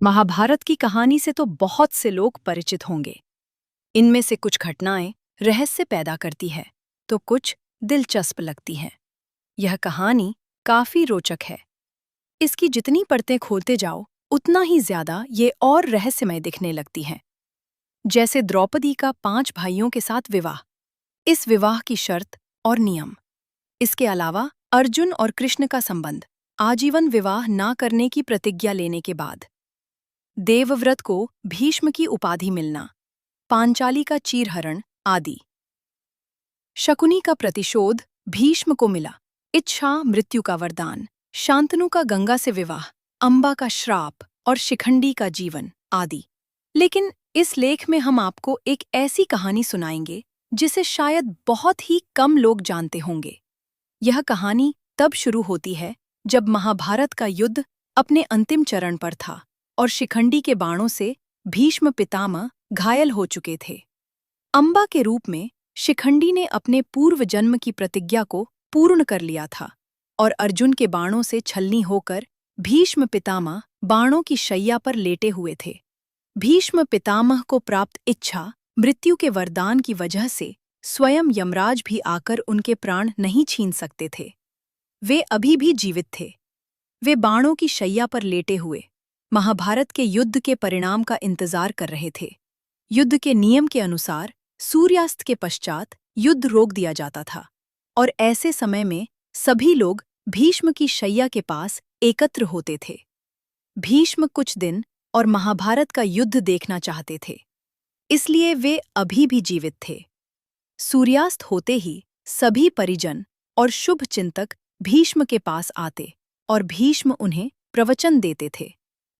महाभारत की कहानी से तो बहुत से लोग परिचित होंगे। इनमें से कुछ घटनाएं रहस्य पैदा करती है, तो कुछ दिलचस्प लगती हैं। यह कहानी काफी रोचक है। इसकी जितनी परतें खोलते जाओ, उतना ही ज्यादा ये और रहस्यमय दिखने लगती हैं। जैसे द्रौपदी का 5 भाइयों के साथ विवाह, इस विवाह की शर्त और नियम। इसके अलावा अर्जुन और कृष्ण का संबंध, आजीवन विवाह ना करने की प्रतिज्ञा लेने के बाद। देवव्रत को भीष्म की उपाधि मिलना, पांचाली का चीरहरण आदि। शकुनी का प्रतिशोध भीष्म को मिला, इच्छा मृत्यु का वरदान, शांतनु का गंगा से विवाह, अंबा का श्राप और शिखंडी का जीवन आदि। लेकिन इस लेख में हम आपको एक ऐसी कहानी सुनाएंगे जिसे शायद बहुत ही कम लोग जानते होंगे। यह कहानी तब शुरू होती है जब महाभारत का युद्ध अपने अंतिम चरण पर था और शिखंडी के बाणों से भीष्म पितामह घायल हो चुके थे। अंबा के रूप में शिखंडी ने अपने पूर्व जन्म की प्रतिज्ञा को पूर्ण कर लिया था और अर्जुन के बाणों से छलनी होकर भीष्म पितामह बाणों की शैया पर लेटे हुए थे। भीष्म पितामह को प्राप्त इच्छा मृत्यु के वरदान की वजह से स्वयं यमराज भी आकर उनके प्राण नहीं छीन सकते थे। वे अभी भी जीवित थे। वे बाणों की शैया पर लेटे हुए महाभारत के युद्ध के परिणाम का इंतजार कर रहे थे। युद्ध के नियम के अनुसार सूर्यास्त के पश्चात युद्ध रोक दिया जाता था और ऐसे समय में सभी लोग भीष्म की शैया के पास एकत्र होते थे। भीष्म कुछ दिन और महाभारत का युद्ध देखना चाहते थे, इसलिए वे अभी भी जीवित थे। सूर्यास्त होते ही सभी परिजन और शुभ चिंतक भीष्म के पास आते और भीष्म उन्हें प्रवचन देते थे।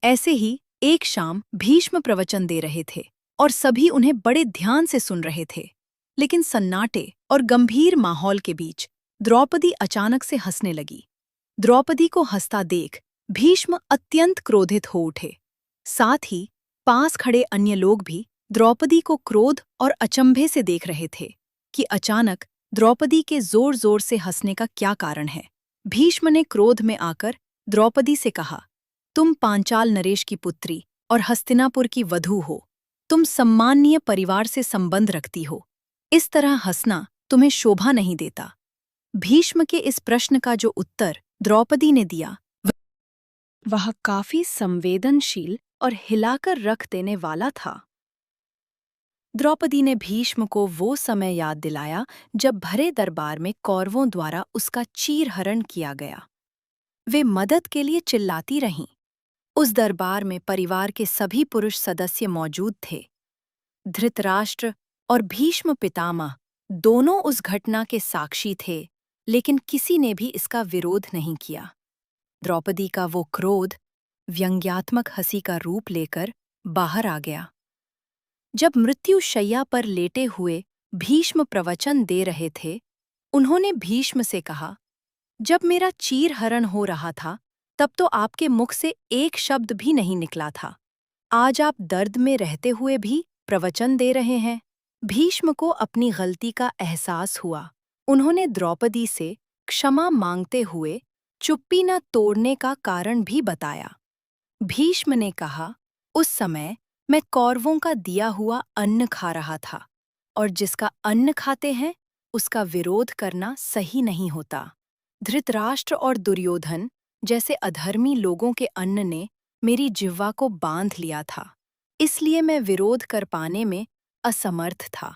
ऐसे ही एक शाम भीष्म प्रवचन दे रहे थे और सभी उन्हें बड़े ध्यान से सुन रहे थे। लेकिन सन्नाटे और गंभीर माहौल के बीच द्रौपदी अचानक से हंसने लगी। द्रौपदी को हंसता देख भीष्म अत्यंत क्रोधित हो उठे। साथ ही पास खड़े अन्य लोग भी द्रौपदी को क्रोध और अचंभे से देख रहे थे कि अचानक द्रौपदी के जोर जोर से हंसने का क्या कारण है। भीष्म ने क्रोध में आकर द्रौपदी से कहा, तुम पांचाल नरेश की पुत्री और हस्तिनापुर की वधू हो। तुम सम्माननीय परिवार से संबंध रखती हो। इस तरह हंसना तुम्हें शोभा नहीं देता। भीष्म के इस प्रश्न का जो उत्तर द्रौपदी ने दिया, वह काफी संवेदनशील और हिलाकर रख देने वाला था। द्रौपदी ने भीष्म को वो समय याद दिलाया जब भरे दरबार में कौरवों द्वारा उसका चीरहरण किया गया। वे मदद के लिए चिल्लाती रहीं। उस दरबार में परिवार के सभी पुरुष सदस्य मौजूद थे। धृतराष्ट्र और भीष्म पितामह दोनों उस घटना के साक्षी थे, लेकिन किसी ने भी इसका विरोध नहीं किया। द्रौपदी का वो क्रोध व्यंग्यात्मक हंसी का रूप लेकर बाहर आ गया। जब मृत्यु शैया पर लेटे हुए भीष्म प्रवचन दे रहे थे, उन्होंने भीष्म से कहा, जब मेरा चीरहरण हो रहा था तब तो आपके मुख से एक शब्द भी नहीं निकला था। आज आप दर्द में रहते हुए भी प्रवचन दे रहे हैं। भीष्म को अपनी गलती का एहसास हुआ। उन्होंने द्रौपदी से क्षमा मांगते हुए चुप्पी न तोड़ने का कारण भी बताया। भीष्म ने कहा, उस समय मैं कौरवों का दिया हुआ अन्न खा रहा था और जिसका अन्न खाते हैं उसका विरोध करना सही नहीं होता। धृतराष्ट्र और दुर्योधन जैसे अधर्मी लोगों के अन्न ने मेरी जिह्वा को बांध लिया था, इसलिए मैं विरोध कर पाने में असमर्थ था।